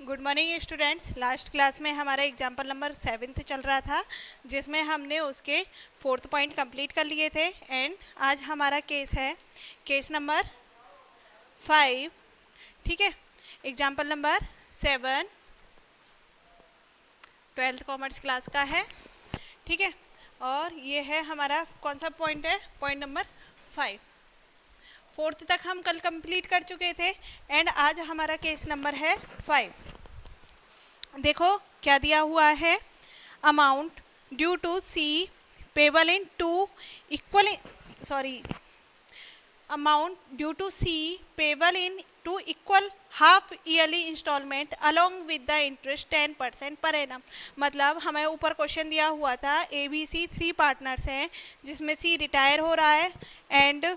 Good morning students. Last class में हमारा example number 7 चल रहा था, जिसमें हमने उसके 4th पॉइंट कंप्लीट कर लिए थे। एंड आज हमारा केस है केस नंबर 5। ठीक है, example number 7 12th commerce class का है। ठीक है, और ये है हमारा कौन सा पॉइंट है? Point number 5। 4th तक हम कल कंप्लीट कर चुके थे एंड आज हमारा केस नंबर है 5। देखो क्या दिया हुआ है। Amount due to C payable in two equal amount due to C payable in two equal half yearly instalment along with the interest 10% per annum. मतलब हमें ऊपर क्वेश्चन दिया हुआ था, ABC 3 पार्टनर्स हैं जिसमें सी रिटायर हो रहा है एंड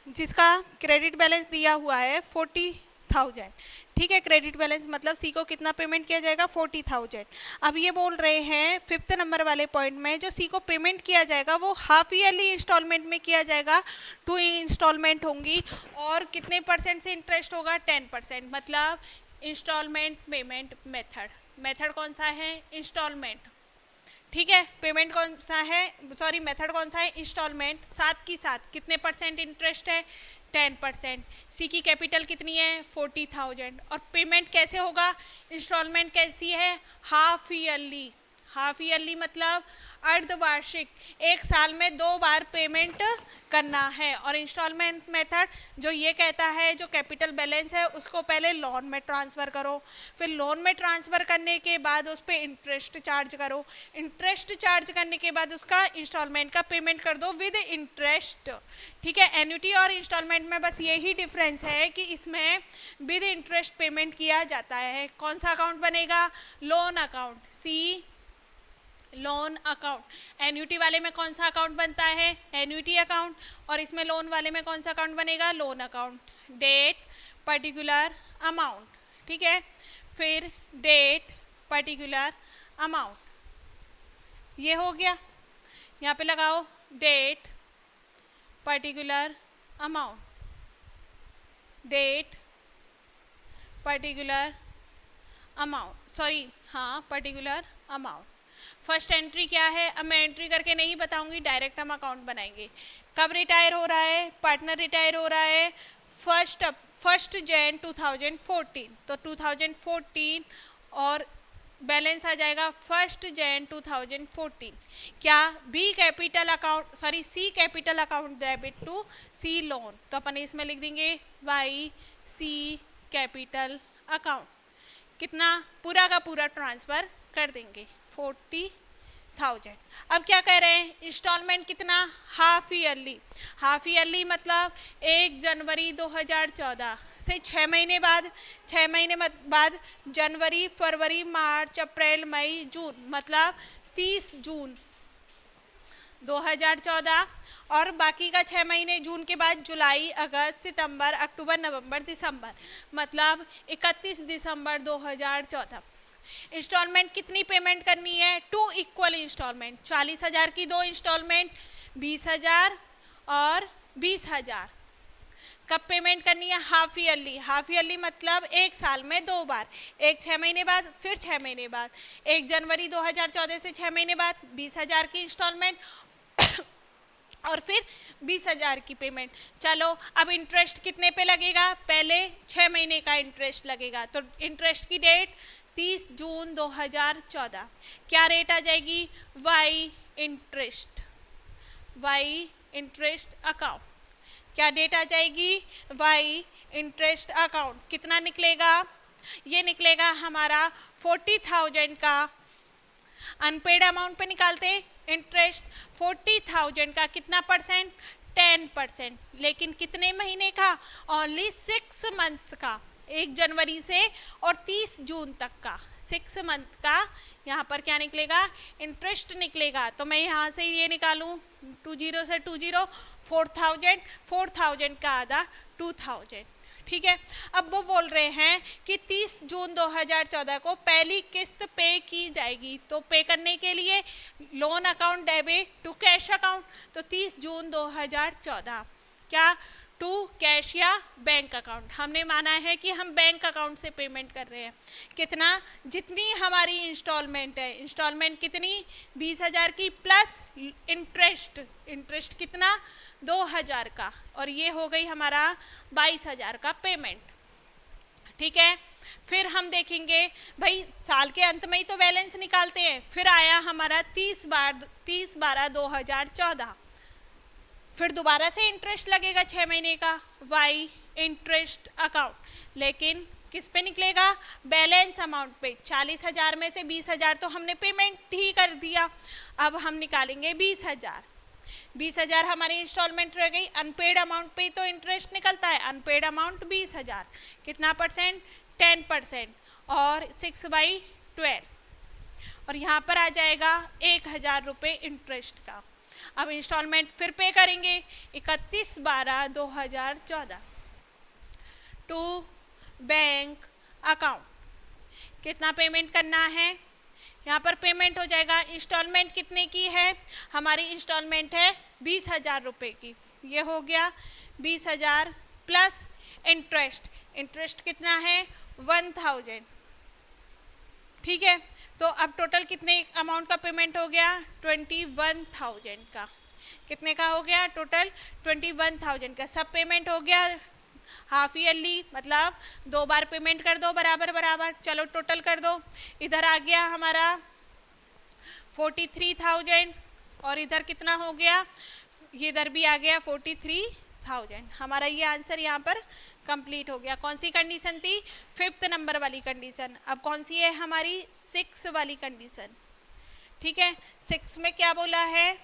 जिसका क्रेडिट बैलेंस दिया हुआ है 40,000। ठीक है, क्रेडिट बैलेंस मतलब सी को कितना पेमेंट किया जाएगा? 40,000। अब ये बोल रहे हैं 5th नंबर वाले पॉइंट में जो सी को पेमेंट किया जाएगा वो हाफ ईयरली इंस्टॉलमेंट में किया जाएगा। 2 इंस्टॉलमेंट होंगी और कितने परसेंट से इंटरेस्ट होगा? 10%। मतलब इंस्टॉलमेंट पेमेंट मेथड कौन सा है? इंस्टॉलमेंट। ठीक है, पेमेंट कौन सा है? मेथड कौन सा है? इंस्टॉलमेंट। साथ की साथ कितने परसेंट इंटरेस्ट है? 10%। सी की कैपिटल कितनी है? 40,000। और पेमेंट कैसे होगा? इंस्टॉलमेंट कैसी है? Half yearly. हाफ ईयरली मतलब अर्धवार्षिक, एक साल में 2 बार पेमेंट करना है। और इंस्टॉलमेंट मेथड जो ये कहता है जो कैपिटल बैलेंस है उसको पहले लोन में ट्रांसफ़र करो, फिर लोन में ट्रांसफ़र करने के बाद उस पर इंटरेस्ट चार्ज करो, इंटरेस्ट चार्ज करने के बाद उसका इंस्टॉलमेंट का पेमेंट कर दो विद इंटरेस्ट। ठीक है, एन्युटी और इंस्टॉलमेंट में बस यही डिफरेंस है कि इसमें विद इंटरेस्ट पेमेंट किया जाता है। कौन सा अकाउंट बनेगा? Loan account. C loan account. Annuity वाले में कौन सा अकाउंट बनता है? Annuity account. और इसमें लोन वाले में कौन सा अकाउंट बनेगा? Loan account. Date particular amount. ठीक है, फिर डेट पर्टिकुलर अमाउंट, ये हो गया। यहाँ पे लगाओ date particular amount, date particular amount, particular amount. First entry क्या है? अब मैं एंट्री करके नहीं बताऊंगी, डायरेक्ट हम अकाउंट बनाएंगे। कब रिटायर हो रहा है? पार्टनर रिटायर हो रहा है 1 जन 2014। तो 2014 और बैलेंस आ जाएगा 1 जन 2014। क्या C capital account debit to C loan, तो अपन इसमें लिख देंगे वाई सी कैपिटल अकाउंट। कितना? पूरा का पूरा ट्रांसफ़र कर देंगे 40,000। अब क्या कह रहे हैं? इंस्टॉलमेंट कितना? Half yearly. हाफ ईयरली मतलब 1 जनवरी 2014 से 6 महीने बाद, 6 महीने बाद जनवरी, फरवरी, मार्च, अप्रैल, मई, जून, मतलब 30 जून 2014। और बाकी का 6 महीने जून के बाद जुलाई, अगस्त, सितंबर, अक्टूबर, नवंबर, दिसंबर, मतलब 31 दिसंबर 2014। इंस्टॉलमेंट कितनी पेमेंट करनी है? 2 इक्वल इंस्टॉलमेंट। 40,000 की 2 इंस्टॉलमेंट, 20,000 और 20,000। कब पेमेंट करनी है? Half yearly. हाफ ईयरली मतलब एक साल में 2 बार, एक 6 महीने बाद, फिर 6 महीने बाद। 1 जनवरी 2014 से 6 महीने बाद 20,000 की इंस्टॉलमेंट और फिर 20,000 की पेमेंट। चलो अब इंटरेस्ट कितने पे लगेगा? पहले 6 महीने का इंटरेस्ट लगेगा, तो इंटरेस्ट की डेट 30 जून 2014। क्या रेट आ जाएगी? By interest account. क्या डेट आ जाएगी? By interest account. कितना निकलेगा? ये निकलेगा हमारा 40,000 का अनपेड अमाउंट पे निकालते इंटरेस्ट। 40,000 का कितना परसेंट? 10%। लेकिन कितने महीने का? ओनली 6 मंथ्स का, 1 जनवरी से और 30 जून तक का 6 मंथ का। यहाँ पर क्या निकलेगा? इंटरेस्ट निकलेगा। तो मैं यहाँ से ये निकालूँ 20 से 20, 4,000 का आधा 2,000। ठीक है, अब वो बोल रहे हैं कि 30 जून 2014 को पहली किस्त पे की जाएगी। तो पे करने के लिए loan account debit to cash account, तो 30 जून 2014 क्या टू कैश या बैंक अकाउंट। हमने माना है कि हम बैंक अकाउंट से पेमेंट कर रहे हैं। कितना, जितनी हमारी इंस्टॉलमेंट है, इंस्टॉलमेंट कितनी 20,000 की प्लस इंटरेस्ट कितना 2,000 का, और ये हो गई हमारा 22,000 का पेमेंट। ठीक है, फिर हम देखेंगे भाई साल के अंत में ही तो बैलेंस निकालते हैं। फिर आया हमारा 30/12/2014, फिर दोबारा से इंटरेस्ट लगेगा 6 महीने का, वाई इंटरेस्ट अकाउंट, लेकिन किस पे निकलेगा, बैलेंस अमाउंट पे। 40,000 में से 20,000 तो हमने पेमेंट ही कर दिया, अब हम निकालेंगे 20,000। 20,000 हमारी इंस्टॉलमेंट रह गई, अनपेड अमाउंट पे तो इंटरेस्ट निकलता है, अनपेड अमाउंट 20,000, कितना परसेंट, 10%, और 6/12, और यहाँ पर आ जाएगा 1,000 रुपये इंटरेस्ट का। अब इंस्टॉलमेंट फिर पे करेंगे 31/12/2014 टू बैंक अकाउंट। कितना पेमेंट करना है, यहाँ पर पेमेंट हो जाएगा, इंस्टॉलमेंट कितने की है, हमारी इंस्टॉलमेंट है 20,000 रुपये की, ये हो गया 20,000 प्लस इंटरेस्ट कितना है 1,000। ठीक है, तो अब टोटल कितने अमाउंट का पेमेंट हो गया, 21,000 का। कितने का हो गया टोटल, 21,000 का। सब पेमेंट हो गया हाफ ईयरली, मतलब 2 बार पेमेंट कर दो बराबर बराबर। चलो टोटल कर दो, इधर आ गया हमारा 43,000, और इधर कितना हो गया, ये इधर भी आ गया 43,000। हमारा ये आंसर यहाँ पर कंप्लीट हो गया। कौन सी कंडीशन थी, 5th नंबर वाली कंडीशन। अब कौन सी है हमारी, 6 वाली कंडीशन। ठीक है, 6 में क्या बोला है,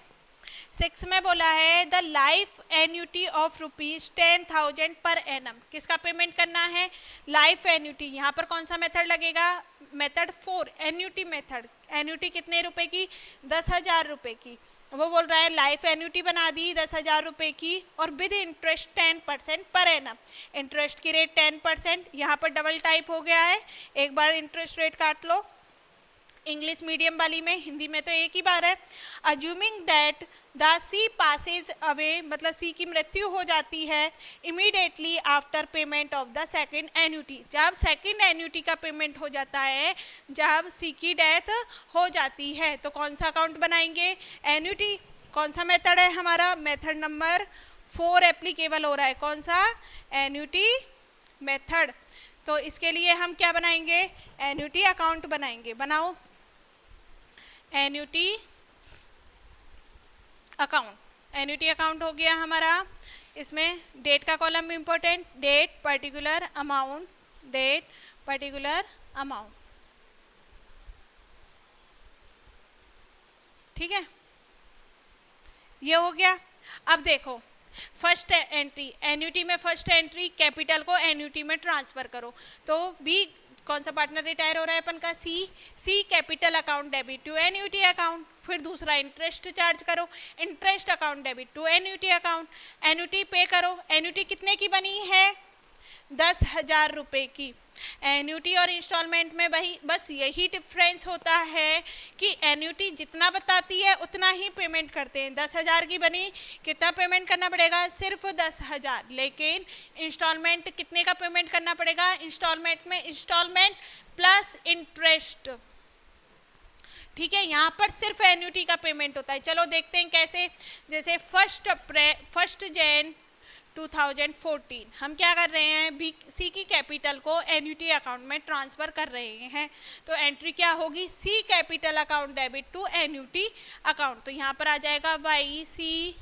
6 में बोला है the life annuity of ₹10,000 per annum. किसका पेमेंट करना है, लाइफ एन्यूटी। यहाँ पर कौन सा मेथड लगेगा, मेथड 4, एन्यूटी मेथड। एन्यूटी कितने रुपए की, 10,000 रुपये की। वो बोल रहा है लाइफ एन्यूटी बना दी 10,000 रुपये की, और with interest 10% per annum. Interest की रेट 10%, यहाँ पर डबल टाइप हो गया है, एक बार इंटरेस्ट रेट काट लो। इंग्लिश मीडियम वाली में, हिंदी में तो एक ही बार है। Assuming that the C passes away, मतलब सी की मृत्यु हो जाती है immediately after payment of the second annuity. जब सेकंड एन्यूटी का पेमेंट हो जाता है, जब सी की डेथ हो जाती है, तो कौन सा अकाउंट बनाएंगे, एन्यूटी। कौन सा मेथड है हमारा, मेथड नंबर 4 एप्लीकेबल हो रहा है। कौन सा, एन्यूटी मेथड। तो इसके लिए हम क्या बनाएंगे, एन्यूटी अकाउंट बनाएंगे। बनाओ एन्यूटी अकाउंट। एन्यूटी अकाउंट हो गया हमारा, इसमें डेट का कॉलम भी important, date particular amount, date particular amount. ठीक है, ये हो गया। अब देखो फर्स्ट एंट्री, एन्यूटी में फर्स्ट एंट्री कैपिटल को एन्यूटी में ट्रांसफर करो। तो भी कौन सा पार्टनर रिटायर हो रहा है अपन का, C capital account debit to annuity account. फिर दूसरा इंटरेस्ट चार्ज करो, interest account debit to annuity account. Annuity pay करो, एन्यूटी कितने की बनी है, 10,000 रुपये की। एन्यूटी और इंस्टॉलमेंट में भाई बस यही डिफरेंस होता है कि एन्यूटी जितना बताती है उतना ही पेमेंट करते हैं। 10,000 की बनी, कितना पेमेंट करना पड़ेगा, सिर्फ 10,000। लेकिन इंस्टॉलमेंट कितने का पेमेंट करना पड़ेगा, इंस्टॉलमेंट में इंस्टॉलमेंट प्लस इंटरेस्ट। ठीक है, यहाँ पर सिर्फ एन्यूटी का पेमेंट होता है। चलो देखते हैं कैसे। जैसे 1 जैन 2014 हम क्या कर रहे हैं, सी की कैपिटल को एन्यूटी अकाउंट में ट्रांसफ़र कर रहे हैं। तो एंट्री क्या होगी, C capital account debit to annuity account. तो यहाँ पर आ जाएगा वाई सी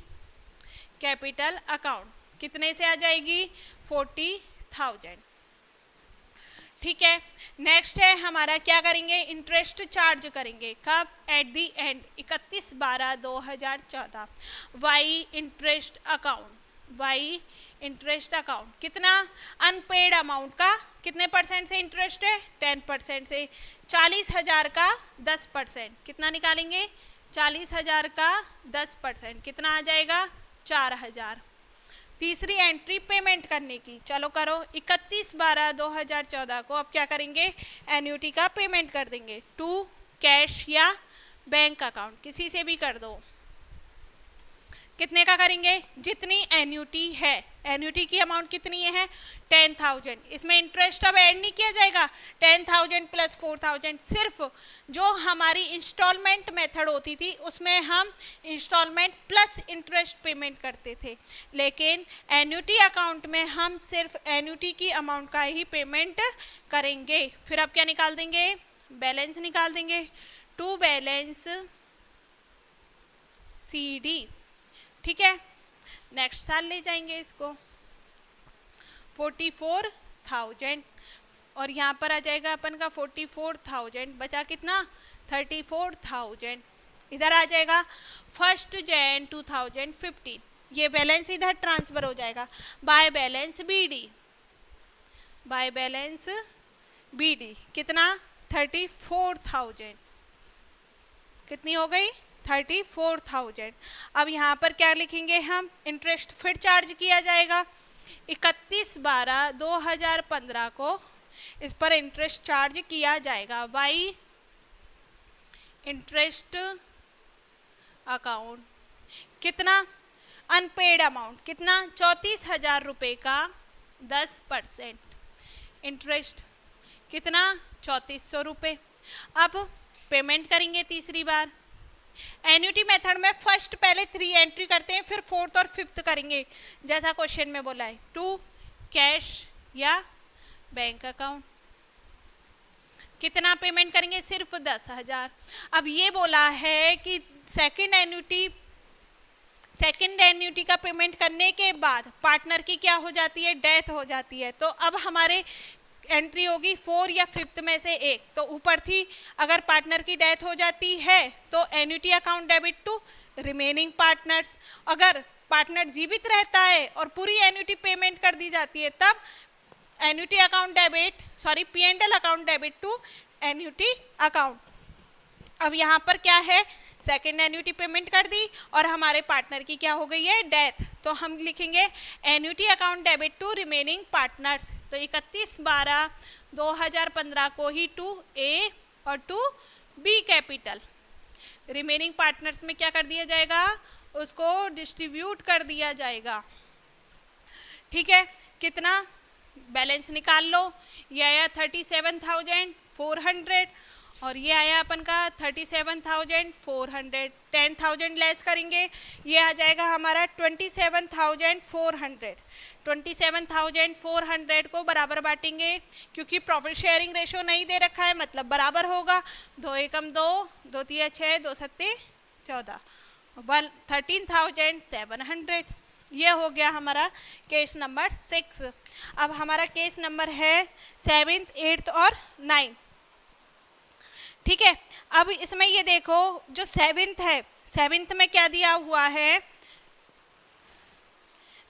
कैपिटल अकाउंट, कितने से आ जाएगी, 40,000। ठीक है, नेक्स्ट है हमारा, क्या करेंगे, इंटरेस्ट चार्ज करेंगे। कब, at the end 31/12/2014। By interest account, by interest account कितना, अनपेड अमाउंट का कितने परसेंट से इंटरेस्ट है, 10% से। 40,000 का 10%, कितना निकालेंगे, 40,000 का 10%, कितना आ जाएगा, 4,000। तीसरी एंट्री पेमेंट करने की, चलो करो। 31/12/2014 को अब क्या करेंगे, एन्यूटी का पेमेंट कर देंगे टू कैश या बैंक अकाउंट, किसी से भी कर दो। कितने का करेंगे, जितनी एन्यूटी है, एन्यूटी की अमाउंट कितनी है 10,000, इसमें इंटरेस्ट अब ऐड नहीं किया जाएगा, 10,000 प्लस 4,000, सिर्फ जो हमारी इंस्टॉलमेंट मेथड होती थी उसमें हम इंस्टॉलमेंट प्लस इंटरेस्ट पेमेंट करते थे, लेकिन एन्यूटी अकाउंट में हम सिर्फ एन्यूटी की अमाउंट का ही पेमेंट करेंगे। फिर अब क्या निकाल देंगे, बैलेंस निकाल देंगे, टू बैलेंस CD, ठीक है। नेक्स्ट साल ले जाएंगे इसको 44,000 और यहाँ पर आ जाएगा अपन का 44,000, बचा कितना 34,000, इधर आ जाएगा 1 Jan 2015, ये बैलेंस इधर ट्रांसफर हो जाएगा by balance BD, by balance BD कितना 34,000, कितनी हो गई 34,000। अब यहाँ पर क्या लिखेंगे हम, इंटरेस्ट फिर चार्ज किया जाएगा 31/12/2015 को इस पर इंटरेस्ट चार्ज किया जाएगा, वाई इंटरेस्ट अकाउंट, कितना अनपेड अमाउंट, कितना 34,000 रुपये का 10% इंटरेस्ट, कितना 3400 रुपये। अब पेमेंट करेंगे तीसरी बार, एन्युटी मेथड में फर्स्ट पहले 3 एंट्री करते हैं, फिर 4th और 5th करेंगे जैसा क्वेश्चन में बोला है, टू कैश या बैंक अकाउंट। कितना पेमेंट करेंगे, सिर्फ 10,000। अब ये बोला है कि सेकंड एन्युटी का पेमेंट करने के बाद पार्टनर की क्या हो जाती है, डेथ हो जाती है, तो अब हमारे एंट्री होगी 4 या 5th में से एक, तो ऊपर थी अगर पार्टनर की डेथ हो जाती है तो annuity account debit to remaining partners, अगर पार्टनर जीवित रहता है और पूरी एन्युटी पेमेंट कर दी जाती है तब annuity account debit P&L account debit to annuity account. अब यहाँ पर क्या है, सेकेंड एन्युटी पेमेंट कर दी और हमारे पार्टनर की क्या हो गई है, डेथ, तो हम लिखेंगे annuity account debit to remaining partners, तो 31/12/2015 को ही 2A और 2B कैपिटल, रिमेनिंग पार्टनर्स में क्या कर दिया जाएगा, उसको डिस्ट्रीब्यूट कर दिया जाएगा, ठीक है। कितना बैलेंस निकाल लो, ये आया 37,400 और ये आया अपन का 37,400, 10,000 लेस करेंगे, ये आ जाएगा हमारा 27,400। 27,400 को बराबर बांटेंगे क्योंकि प्रॉफिट शेयरिंग रेशो नहीं दे रखा है, मतलब बराबर होगा, 2 एकम 2, 2 तिया 6, 2 सत्ते 14, 13,700। ये हो गया हमारा केस नंबर 6। अब हमारा केस नंबर है 7th, 8th और 9th, ठीक है। अब इसमें ये देखो जो 7th है, 7th में क्या दिया हुआ है,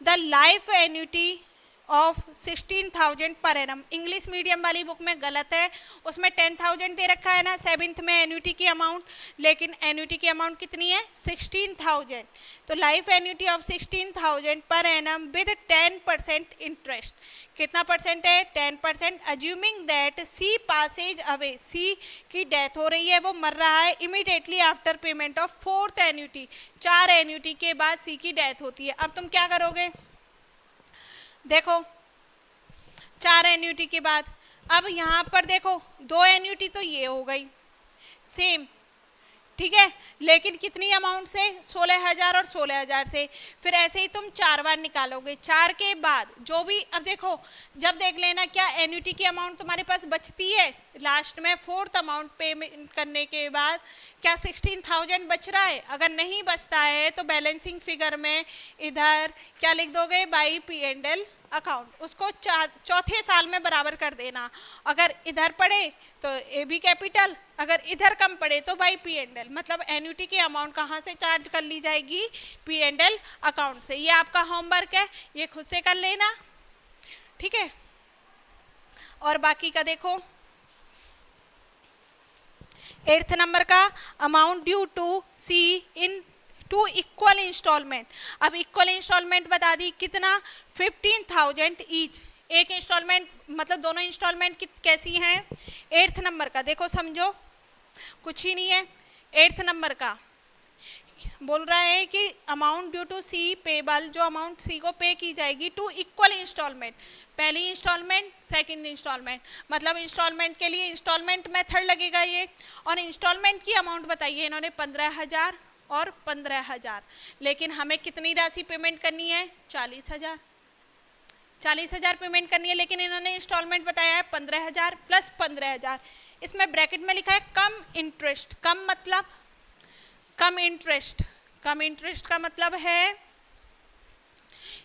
the life annuity of 16,000 per annum. English medium वाली बुक में गलत है, उसमें 10,000 दे रखा है ना 7th में एन्युटी की अमाउंट, लेकिन एन्युटी की अमाउंट कितनी है 16,000, तो life annuity of 16,000 per annum with 10% interest, कितना परसेंट है 10%, assuming that C passes away, C की डेथ हो रही है, वो मर रहा है immediately after payment of 4th annuity, 4 annuity के बाद सी की डेथ होती है। अब तुम क्या करोगे, देखो 4 एन्युटी के बाद, अब यहाँ पर देखो 2 एन्युटी तो ये हो गई सेम, ठीक है, लेकिन कितनी अमाउंट से 16,000 और 16,000 से, फिर ऐसे ही तुम 4 बार निकालोगे, 4 के बाद जो भी, अब देखो जब देख लेना क्या एन्युटी की अमाउंट तुम्हारे पास बचती है, लास्ट में 4th अमाउंट पेमेंट करने के बाद क्या 16,000 बच रहा है, अगर नहीं बचता है तो बैलेंसिंग फिगर में इधर क्या लिख दोगे, बाई P&L अकाउंट, उसको चौथे साल में बराबर कर देना, अगर इधर पड़े तो AB कैपिटल, अगर इधर कम पड़े तो बाई P&L, मतलब एन्युटी की अमाउंट कहाँ से चार्ज कर ली जाएगी, P&L अकाउंट से। ये आपका होमवर्क है, ये खुद से कर लेना, ठीक है। और बाकी का देखो 8th नंबर का amount due to C in 2 equal instalment. अब इक्वल इंस्टॉलमेंट बता दी कितना 15,000 ईच, एक इंस्टॉलमेंट मतलब दोनों इंस्टॉलमेंट कैसी हैं, 8th नंबर का देखो समझो कुछ ही नहीं है, 8th नंबर का बोल रहा है कि amount due to C payable, जो अमाउंट सी को पे की जाएगी टू इक्वल इंस्टॉलमेंट, पहली इंस्टॉलमेंट सेकंड इंस्टॉलमेंट, मतलब इंस्टॉलमेंट के लिए इंस्टॉलमेंट मेथड लगेगा ये। और इंस्टॉलमेंट की अमाउंट बताइए इन्होंने 15,000 और 15,000, लेकिन हमें कितनी राशि पेमेंट करनी है? 40,000, 40,000 पेमेंट करनी है, लेकिन इन्होंने इंस्टॉलमेंट बताया है 15,000 प्लस 15,000। इसमें ब्रैकेट में लिखा है कम इंटरेस्ट, कम मतलब कम इंटरेस्ट, कम इंटरेस्ट का मतलब है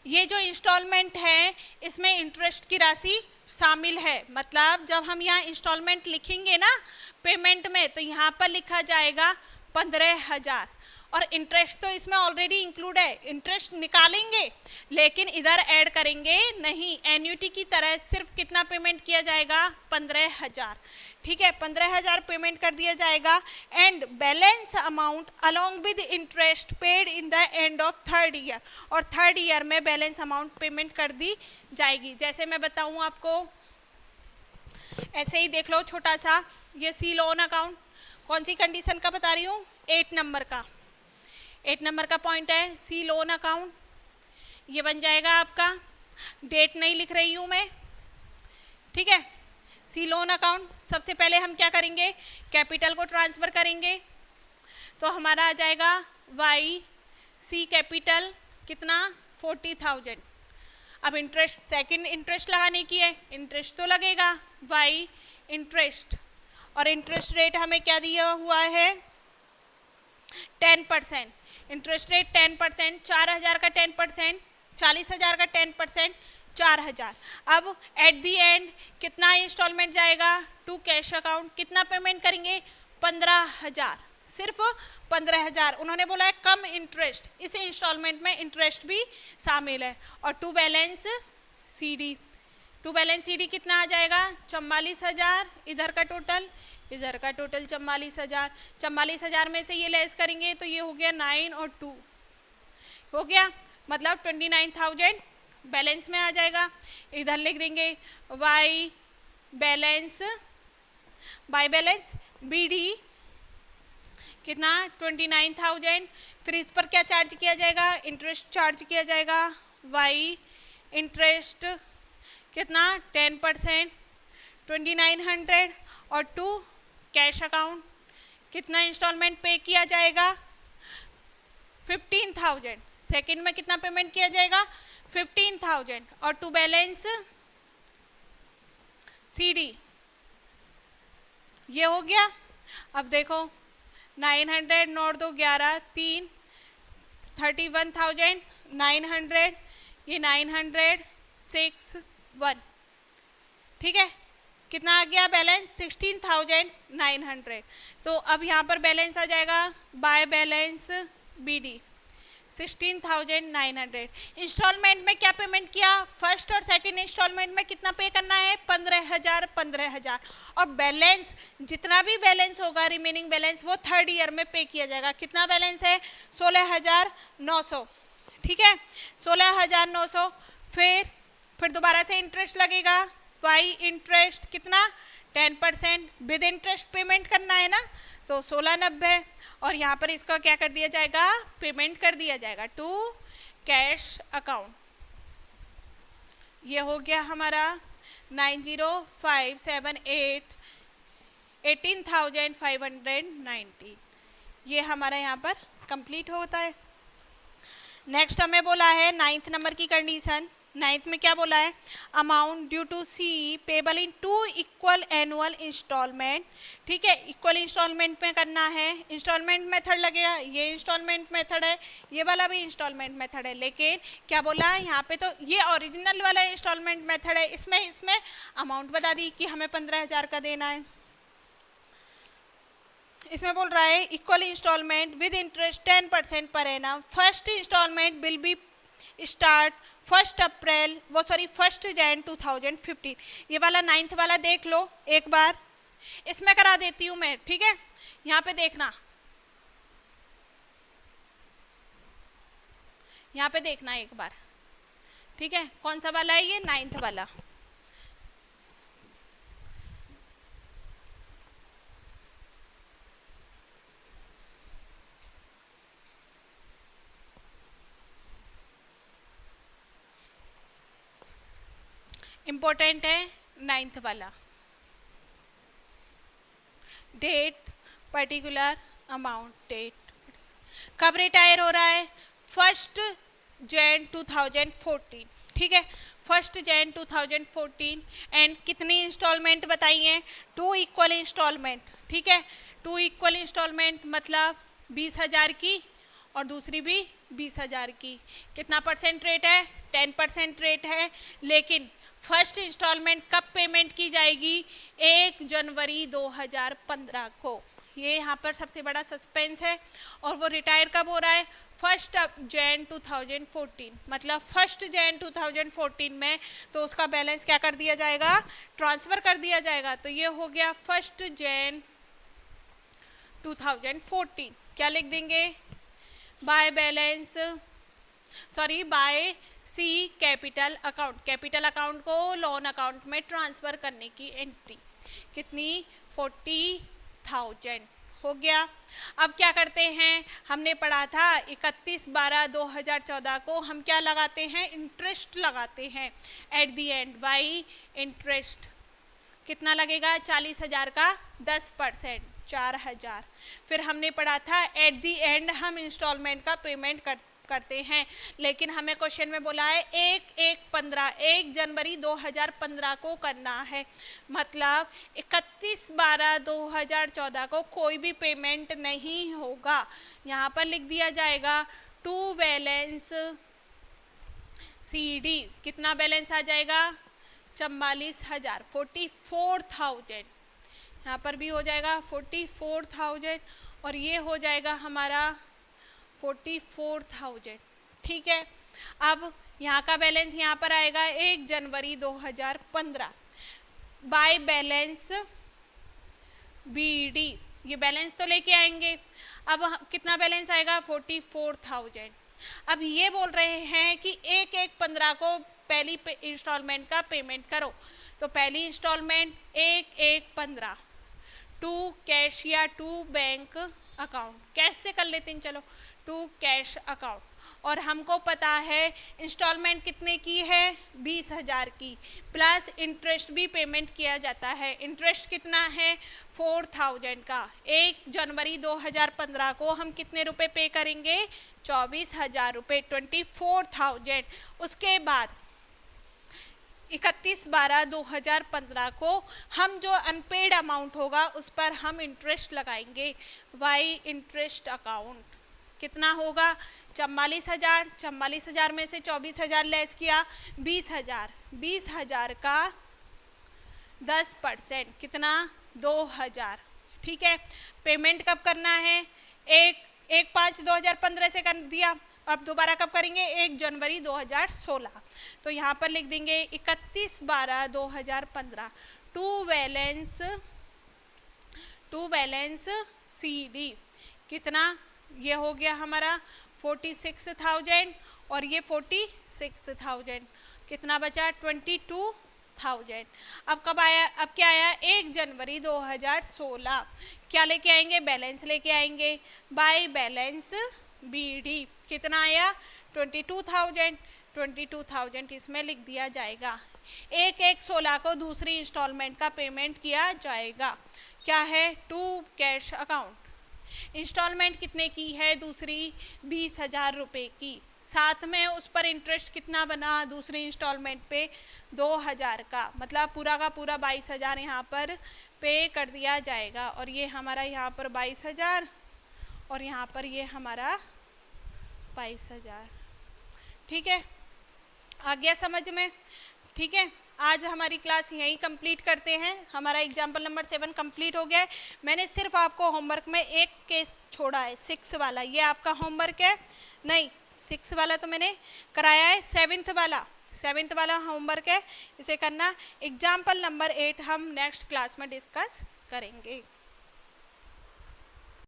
ये जो इंस्टॉलमेंट है इसमें इंटरेस्ट की राशि शामिल है। मतलब जब हम यहाँ इंस्टॉलमेंट लिखेंगे ना पेमेंट में, तो यहाँ पर लिखा जाएगा 15,000, और इंटरेस्ट तो इसमें ऑलरेडी इंक्लूड है, इंटरेस्ट निकालेंगे लेकिन इधर ऐड करेंगे नहीं, एन्युटी की तरह सिर्फ कितना पेमेंट किया जाएगा? 15,000। ठीक है, 15,000 पेमेंट कर दिया जाएगा। And balance amount along with interest paid in the end of third year, और थर्ड ईयर में बैलेंस अमाउंट पेमेंट कर दी जाएगी। जैसे मैं बताऊं आपको, ऐसे ही देख लो छोटा सा, ये सी लोन अकाउंट कौन सी कंडीशन का बता रही हूँ? 8 नंबर का, 8 नंबर का पॉइंट है सी लोन अकाउंट। ये बन जाएगा आपका, डेट नहीं लिख रही हूँ मैं, ठीक है। सी लोन अकाउंट, सबसे पहले हम क्या करेंगे? कैपिटल को ट्रांसफ़र करेंगे, तो हमारा आ जाएगा वाई सी कैपिटल कितना? 40,000। अब इंटरेस्ट, सेकंड इंटरेस्ट लगाने की है, इंटरेस्ट तो लगेगा, वाई इंटरेस्ट, और इंटरेस्ट रेट हमें क्या दिया हुआ है? 10%। इंटरेस्ट रेट 10%, 4,000 का 10%, 40,000 का 10%, 4,000। अब एट दी एंड कितना इंस्टॉलमेंट जाएगा टू कैश अकाउंट? कितना पेमेंट करेंगे? 15,000, सिर्फ 15,000। उन्होंने बोला है कम इंटरेस्ट, इस इंस्टॉलमेंट में इंटरेस्ट भी शामिल है। और to balance C D, to balance C D कितना आ जाएगा? 44,000, इधर का टोटल 44,000। 44,000 में से ये लेस करेंगे तो ये हो गया 9 और 2 हो गया, मतलब 29,000 बैलेंस में आ जाएगा। इधर लिख देंगे by balance, by balance B D कितना? 29,000। फिर इस पर क्या चार्ज किया जाएगा? इंटरेस्ट चार्ज किया जाएगा, वाई इंटरेस्ट कितना? 10%, 2,900। और टू कैश अकाउंट कितना इंस्टॉलमेंट पे किया जाएगा? 15,000। सेकेंड में कितना पेमेंट किया जाएगा? 15,000। और टू बैलेंस सीडी ये हो गया। अब देखो 900 नोट दो 11 3 31,900, ये 900 6 1, ठीक है। कितना आ गया बैलेंस? 16,900। तो अब यहाँ पर बैलेंस आ जाएगा बाय बैलेंस बीडी 16,900। इंस्टॉलमेंट में क्या पेमेंट किया? फर्स्ट और सेकंड इंस्टॉलमेंट में कितना पे करना है? 15,000 15,000। और बैलेंस जितना भी बैलेंस होगा रिमेनिंग बैलेंस वो थर्ड ईयर में पे किया जाएगा। कितना बैलेंस है? 16,900, ठीक है, 16,900। फिर दोबारा से इंटरेस्ट लगेगा, वाई इंटरेस्ट कितना? 10%, विद इंटरेस्ट पेमेंट करना है ना, तो 1690। और यहाँ पर इसका क्या कर दिया जाएगा? पेमेंट कर दिया जाएगा टू कैश अकाउंट। ये हो गया हमारा 90,578 18,590, ये हमारा यहाँ पर कंप्लीट होता है। नेक्स्ट हमें बोला है 9th नंबर की कंडीशन। 9th में क्या बोला है? Amount due to C payable in 2 equal annual instalment, ठीक है, इक्वल इंस्टॉलमेंट में करना है। इंस्टॉलमेंट मेथड लगेगा, ये इंस्टॉलमेंट मेथड है, ये वाला भी इंस्टॉलमेंट मेथड है, लेकिन क्या बोला है यहाँ पे? तो ये ओरिजिनल वाला इंस्टॉलमेंट मेथड है, इसमें अमाउंट बता दी कि हमें 15,000 का देना है। इसमें बोल रहा है equal instalment with interest 10% per annum. First instalment will be start 1 Jan 2015। ये वाला 9th वाला देख लो एक बार, इसमें करा देती हूँ मैं, ठीक है। यहाँ पे देखना, यहाँ पे देखना एक बार, ठीक है। कौन सा वाला है ये? 9th वाला। इम्पोर्टेंट है 9th वाला, डेट पर्टिकुलर अमाउंट, डेट कब रिटायर हो रहा है, 1 Jan 2014, ठीक है, 1 Jan 2014। एंड कितनी इंस्टॉलमेंट बताइए, 2 इक्वल इंस्टॉलमेंट, ठीक है, 2 इक्वल इंस्टॉलमेंट मतलब 20,000 की और दूसरी भी 20,000 की। कितना परसेंट रेट है, 10% रेट है। लेकिन फर्स्ट इंस्टॉलमेंट कब पेमेंट की जाएगी, 1 जनवरी 2015 को। ये यहाँ पर सबसे बड़ा सस्पेंस है। और वो रिटायर कब हो रहा है, 1 Jan 2014, मतलब 1 Jan 2014 में। तो उसका बैलेंस क्या कर दिया जाएगा, ट्रांसफ़र कर दिया जाएगा। तो ये हो गया 1 Jan 2014। क्या लिख देंगे, by balance, sorry by C capital account, capital account को लोन अकाउंट में ट्रांसफ़र करने की एंट्री। कितनी, 40,000 हो गया। अब क्या करते हैं, हमने पढ़ा था 31/12/2014 को हम क्या लगाते हैं, इंटरेस्ट लगाते हैं at the end, by interest कितना लगेगा, 40,000 का 10%, 4,000। फिर हमने पढ़ा था एट दी एंड हम इंस्टॉलमेंट का पेमेंट करते हैं। लेकिन हमें क्वेश्चन में बोला है 1 जनवरी 2015 को करना है, मतलब 31/12/2014 को कोई भी पेमेंट नहीं होगा। यहाँ पर लिख दिया जाएगा टू बैलेंस CD, कितना बैलेंस आ जाएगा, 44,000, 44,000। यहाँ पर भी हो जाएगा 44,000 और ये हो जाएगा हमारा 44,000, ठीक है। अब यहाँ का बैलेंस यहाँ पर आएगा 1 जनवरी 2015 बाय बैलेंस BD, ये बैलेंस तो लेके आएंगे। अब कितना बैलेंस आएगा, 44,000। अब ये बोल रहे हैं कि 1/1/15 को पहली इंस्टॉलमेंट का पेमेंट करो। तो पहली इंस्टॉलमेंट 1/1/15 टू कैश या टू बैंक अकाउंट, कैश से कर लेते हैं, चलो टू कैश अकाउंट। और हमको पता है इंस्टॉलमेंट कितने की है, 20,000 की, प्लस इंटरेस्ट भी पेमेंट किया जाता है। इंटरेस्ट कितना है, 4,000 का। 1 जनवरी 2015 को हम कितने रुपए पे करेंगे, 24,000 रुपये, 24,000। उसके बाद 31/12/2015 को हम जो अनपेड अमाउंट होगा उस पर हम इंटरेस्ट लगाएंगे, वाई इंटरेस्ट अकाउंट। कितना होगा, 44,000, 44,000 में से 24,000 लेस किया, 20,000, 20,000 का 10%, कितना, 2,000, ठीक है। पेमेंट कब करना है, 1/5/2015 से कर दिया, अब दोबारा कब करेंगे, 1 जनवरी 2016। तो यहाँ पर लिख देंगे 31/12/2015 टू बैलेंस CD, कितना, ये हो गया हमारा 46,000 और ये 46,000, कितना बचा, 22,000। अब कब आया, अब क्या आया, 1 जनवरी 2016। क्या लेके आएंगे, बैलेंस लेके आएंगे बाय बैलेंस BD, कितना आया, 22,000, 22,000 इसमें लिख दिया जाएगा। 1/1/16 को दूसरी इंस्टॉलमेंट का पेमेंट किया जाएगा। क्या है, टू कैश अकाउंट। इंस्टॉलमेंट कितने की है, दूसरी 20,000 रुपये की, साथ में उस पर इंटरेस्ट कितना बना दूसरी इंस्टॉलमेंट पे, 2,000 का, मतलब पूरा का पूरा 22,000 यहाँ पर पे कर दिया जाएगा। और ये हमारा यहाँ पर 22,000 और यहाँ पर ये हमारा 22,000, ठीक है। आ गया समझ में, ठीक है। आज हमारी क्लास यहीं कंप्लीट करते हैं। हमारा एग्जाम्पल नंबर 7 कंप्लीट हो गया है। मैंने सिर्फ आपको होमवर्क में एक केस छोड़ा है, 6 वाला, ये आपका होमवर्क है, नहीं 6 वाला तो मैंने कराया है, 7th वाला होमवर्क है, इसे करना। एग्जाम्पल नंबर 8 हम नेक्स्ट क्लास में डिस्कस करेंगे।